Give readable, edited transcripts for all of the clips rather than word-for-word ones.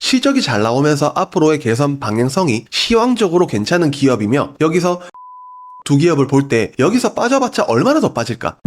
실적이 잘 나오면서 앞으로의 개선 방향성이 시황적으로 괜찮은 기업이며, 여기서 두 기업을 볼 때 여기서 빠져봤자 얼마나 더 빠질까?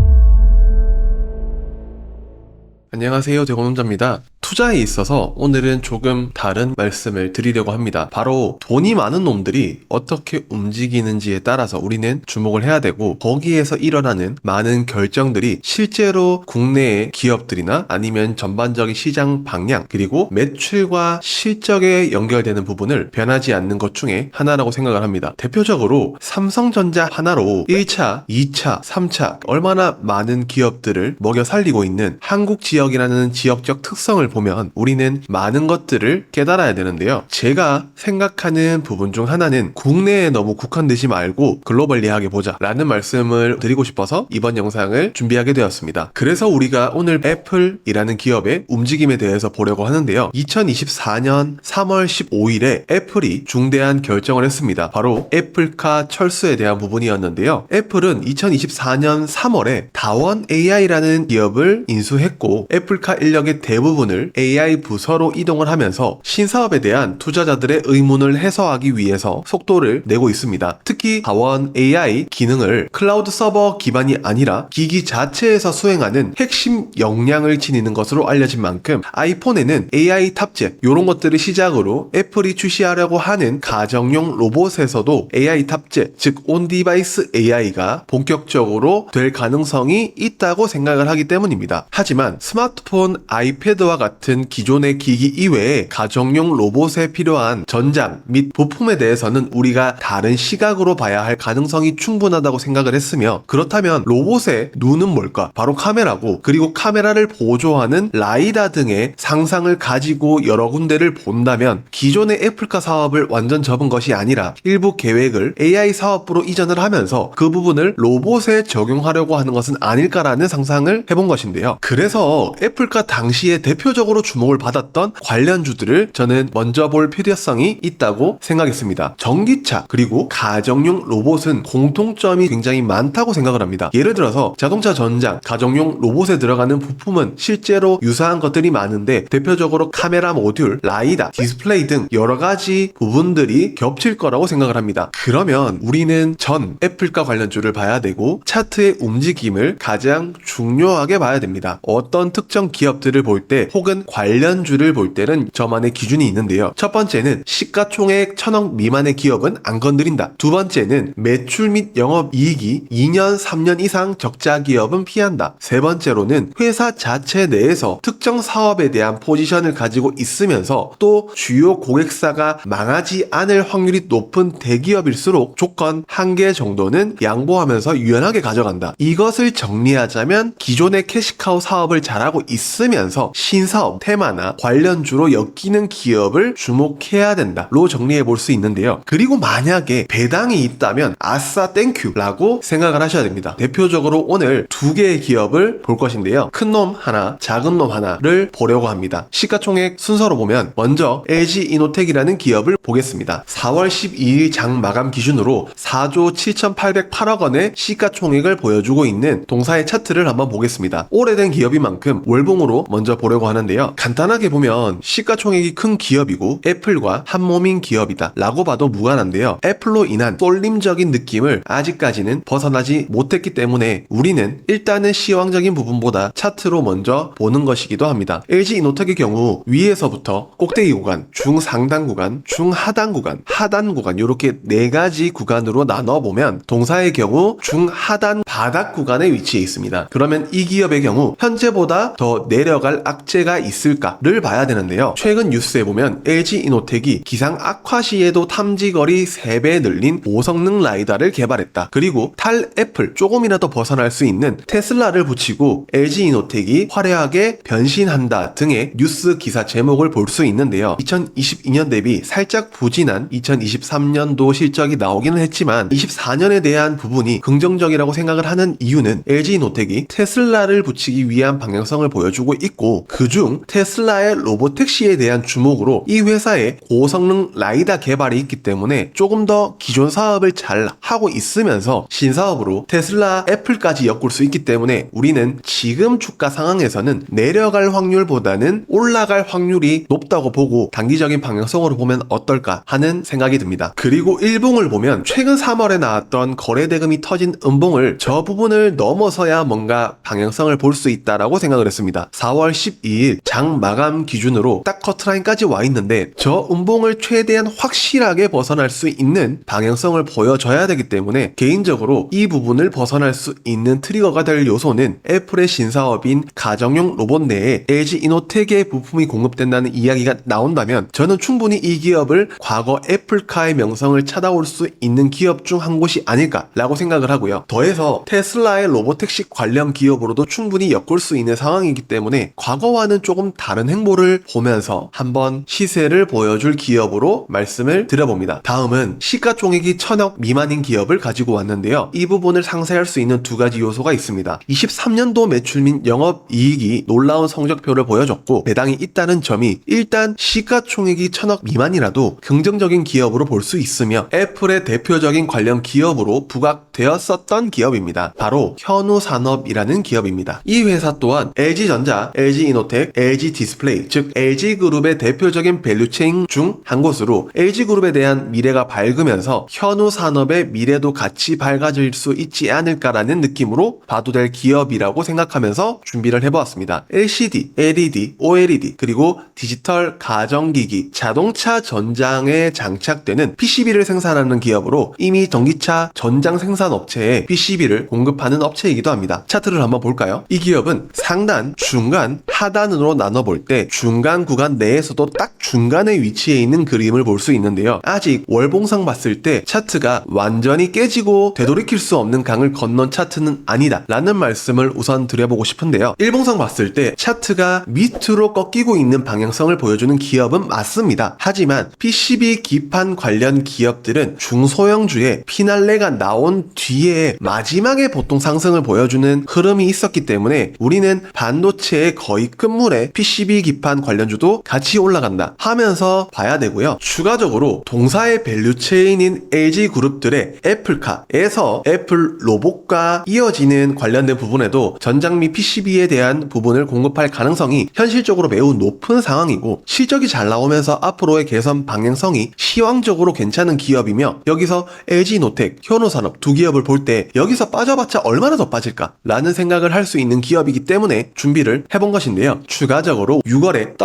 안녕하세요, 대건혼자입니다. 투자에 있어서 오늘은 조금 다른 말씀을 드리려고 합니다. 바로 돈이 많은 놈들이 어떻게 움직이는지에 따라서 우리는 주목을 해야 되고, 거기에서 일어나는 많은 결정들이 실제로 국내의 기업들이나 아니면 전반적인 시장 방향, 그리고 매출과 실적에 연결되는 부분을 변하지 않는 것 중에 하나라고 생각을 합니다. 대표적으로 삼성전자 하나로 1차, 2차, 3차 얼마나 많은 기업들을 먹여 살리고 있는 한국 지역이라는 지역적 특성을 보면 우리는 많은 것들을 깨달아야 되는데요. 제가 생각하는 부분 중 하나는 국내에 너무 국한되지 말고 글로벌리하게 보자 라는 말씀을 드리고 싶어서 이번 영상을 준비하게 되었습니다. 그래서 우리가 오늘 애플이라는 기업의 움직임에 대해서 보려고 하는데요. 2024년 3월 15일에 애플이 중대한 결정을 했습니다. 바로 애플카 철수에 대한 부분이었는데요. 애플은 2024년 3월에 다원 AI라는 기업을 인수했고, 애플카 인력의 대부분을 AI 부서로 이동을 하면서 신사업에 대한 투자자들의 의문을 해소하기 위해서 속도를 내고 있습니다. 특히 다원 AI 기능을 클라우드 서버 기반이 아니라 기기 자체에서 수행하는 핵심 역량을 지니는 것으로 알려진 만큼, 아이폰에는 AI 탑재 이런 것들을 시작으로 애플이 출시하려고 하는 가정용 로봇에서도 AI 탑재, 즉 온디바이스 AI가 본격적으로 될 가능성이 있다고 생각을 하기 때문입니다. 하지만 스마트폰, 아이패드와 같은 기존의 기기 이외에 가정용 로봇에 필요한 전장 및 부품에 대해서는 우리가 다른 시각으로 봐야 할 가능성이 충분하다고 생각을 했으며, 그렇다면 로봇의 눈은 뭘까? 바로 카메라고, 그리고 카메라를 보조하는 라이다 등의 상상을 가지고 여러 군데를 본다면 기존의 애플카 사업을 완전 접은 것이 아니라 일부 계획을 AI 사업부로 이전을 하면서 그 부분을 로봇에 적용하려고 하는 것은 아닐까라는 상상을 해본 것인데요. 그래서 애플카 당시에 대표적으로 주목을 받았던 관련주들을 저는 먼저 볼 필요성이 있다고 생각했습니다. 전기차 그리고 가정용 로봇은 공통점이 굉장히 많다고 생각을 합니다. 예를 들어서 자동차 전장, 가정용 로봇에 들어가는 부품은 실제로 유사한 것들이 많은데, 대표적으로 카메라 모듈, 라이다, 디스플레이 등 여러 가지 부분들이 겹칠 거라고 생각을 합니다. 그러면 우리는 전 애플과 관련주를 봐야 되고, 차트의 움직임을 가장 중요하게 봐야 됩니다. 어떤 특정 기업들을 볼 때 혹은 관련주를 볼 때는 저만의 기준이 있는데요. 첫 번째는 시가총액 1000억 미만의 기업은 안 건드린다. 두 번째는 매출 및 영업이익이 2년, 3년 이상 적자 기업은 피한다. 세 번째로는 회사 자체 내에서 특정 사업에 대한 포지션을 가지고 있으면서 또 주요 고객사가 망하지 않을 확률이 높은 대기업일수록 조건 한 개 정도는 양보하면서 유연하게 가져간다. 이것을 정리하자면 기존의 캐시카우 사업을 잘하고 있으면서 신사업, 테마나 관련주로 엮이는 기업을 주목해야 된다로 정리해 볼 수 있는데요. 그리고 만약에 배당이 있다면 아싸 땡큐 라고 생각을 하셔야 됩니다. 대표적으로 오늘 두 개의 기업을 볼 것인데요. 큰 놈 하나, 작은 놈 하나를 보려고 합니다. 시가총액 순서로 보면 먼저 LG이노텍이라는 기업을 보겠습니다. 4월 12일 장 마감 기준으로 4조 7,808억 원의 시가총액을 보여주고 있는 동사의 차트를 한번 보겠습니다. 오래된 기업인 만큼 월봉으로 먼저 보려고 하는데요. 간단하게 보면 시가총액이 큰 기업이고 애플과 한몸인 기업이다 라고 봐도 무관한데요. 애플로 인한 쏠림적인 느낌을 아직까지는 벗어나지 못했기 때문에 우리는 일단은 시황적인 부분보다 차트로 먼저 보는 것이기도 합니다. LG이노텍의 경우 위에서부터 꼭대기 구간, 중상단 구간, 중하단 구간, 하단 구간 이렇게 네 가지 구간으로 나눠보면 동사의 경우 중하단 바닥 구간에 위치해 있습니다. 그러면 이 기업의 경우 현재보다 더 내려갈 악재가 있을까를 봐야 되는데요. 최근 뉴스에 보면 LG이노텍이 기상 악화 시에도 탐지거리 3배 늘린 고성능 라이다를 개발했다. 그리고 탈애플 조금이라도 벗어날 수 있는 테슬라를 붙이고 LG이노텍이 화려하게 변신한다 등의 뉴스 기사 제목을 볼 수 있는데요. 2022년 대비 살짝 부진한 2023년도 실적이 나오기는 했지만 24년에 대한 부분이 긍정적이라고 생각을 하는 이유는 LG이노텍이 테슬라를 붙이기 위한 방향성을 보여주고 있고, 그 중 중 테슬라의 로보택시에 대한 주목으로 이 회사의 고성능 라이다 개발이 있기 때문에 조금 더 기존 사업을 잘 하고 있으면서 신사업으로 테슬라, 애플까지 엮을 수 있기 때문에 우리는 지금 주가 상황에서는 내려갈 확률보다는 올라갈 확률이 높다고 보고 단기적인 방향성으로 보면 어떨까 하는 생각이 듭니다. 그리고 일봉을 보면 최근 3월에 나왔던 거래대금이 터진 음봉을 저 부분을 넘어서야 뭔가 방향성을 볼 수 있다라고 생각을 했습니다. 4월 12일 장 마감 기준으로 딱 커트라인까지 와 있는데 저 음봉을 최대한 확실하게 벗어날 수 있는 방향성을 보여줘야 되기 때문에 개인적으로 이 부분을 벗어날 수 있는 트리거가 될 요소는 애플의 신사업인 가정용 로봇 내에 LG 이노텍의 부품이 공급된다는 이야기가 나온다면 저는 충분히 이 기업을 과거 애플카의 명성을 찾아올 수 있는 기업 중 한 곳이 아닐까라고 생각을 하고요. 더해서 테슬라의 로보택시 관련 기업으로도 충분히 엮을 수 있는 상황이기 때문에 과거와는 조금 다른 행보를 보면서 한번 시세를 보여줄 기업으로 말씀을 드려봅니다. 다음은 시가총액이 1000억 미만인 기업을 가지고 왔는데요. 이 부분을 상쇄할 수 있는 두 가지 요소가 있습니다. 23년도 매출 및 영업이익이 놀라운 성적표를 보여줬고 배당이 있다는 점이 일단 시가총액이 1000억 미만이라도 긍정적인 기업으로 볼 수 있으며 애플의 대표적인 관련 기업으로 부각되었었던 기업입니다. 바로 현우산업이라는 기업입니다. 이 회사 또한 LG전자, LG이노텍, LG디스플레이 즉 LG그룹의 대표적인 밸류체인 중 한 곳으로 LG그룹에 대한 미래가 밝으면서 현우산업의 미래도 같이 밝아질 수 있지 않을까라는 느낌으로 봐도 될 기업이라고 생각하면서 준비를 해보았습니다. LCD, LED, OLED 그리고 디지털 가전기기, 자동차 전장에 장착되는 PCB를 생산하는 기업으로 이미 전기차 전장 생산 업체에 PCB를 공급하는 업체이기도 합니다. 차트를 한번 볼까요? 이 기업은 상단, 중간, 하단으로 나눠볼 때 중간 구간 내에서도 딱 중간에 위치해 있는 그림을 볼 수 있는데요. 아직 월봉상 봤을 때 차트가 완전히 깨지고 되돌이킬 수 없는 강을 건넌 차트는 아니다 라는 말씀을 우선 드려보고 싶은데요. 일봉상 봤을 때 차트가 밑으로 꺾이고 있는 방향성을 보여주는 기업은 맞습니다. 하지만 PCB 기판 관련 기업들은 중소형주의 피날레가 나온 뒤에 마지막에 보통 상승을 보여주는 흐름이 있었기 때문에 우리는 반도체의 거의 끝물에 PCB 기판 관련주도 같이 올라간다 하면서 봐야 되고요. 추가적으로 동사의 밸류체인인 LG그룹들의 애플카에서 애플 로봇과 이어지는 관련된 부분에도 전장 및 PCB에 대한 부분을 공급할 가능성이 현실적으로 매우 높은 상황이고 실적이 잘 나오면서 앞으로의 개선 방향성이 시황적으로 괜찮은 기업이며 여기서 LG노텍, 현우산업 두 기업을 볼 때 여기서 빠져봤자 얼마나 더 빠질까 라는 생각을 할 수 있는 기업이기 때문에 준비를 해본 것인데요. 추가적으로 6월에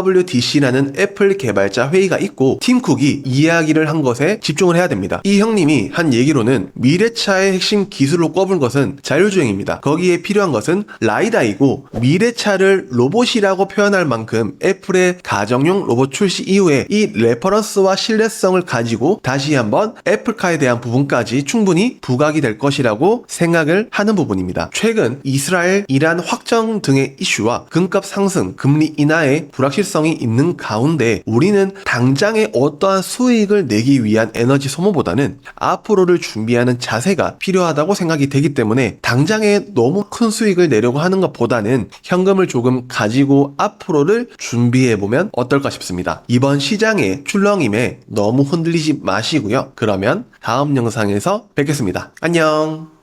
WWDC라는 애플 개발자 회의가 있고 팀쿡이 이야기를 한 것에 집중을 해야 됩니다. 이 형님이 한 얘기로는 미래차의 핵심 기술로 꼽은 것은 자율주행입니다. 거기에 필요한 것은 라이다이고 미래차를 로봇이라고 표현할 만큼 애플의 가정용 로봇 출시 이후에 이 레퍼런스와 신뢰성을 가지고 다시 한번 애플카에 대한 부분까지 충분히 부각이 될 것이라고 생각을 하는 부분입니다. 최근 이스라엘, 이란 확정 등의 이슈와 금값 상승, 금리 인하의 불확실성이 있는 가운데 우리는 당장의 어떠한 수익을 내기 위한 에너지 소모보다는 앞으로를 준비하는 자세가 필요하다고 생각이 되기 때문에 당장에 너무 큰 수익을 내려고 하는 것보다는 현금을 조금 가지고 앞으로를 준비해보면 어떨까 싶습니다. 이번 시장의 출렁임에 너무 흔들리지 마시고요. 그러면 다음 영상에서 뵙겠습니다. 안녕.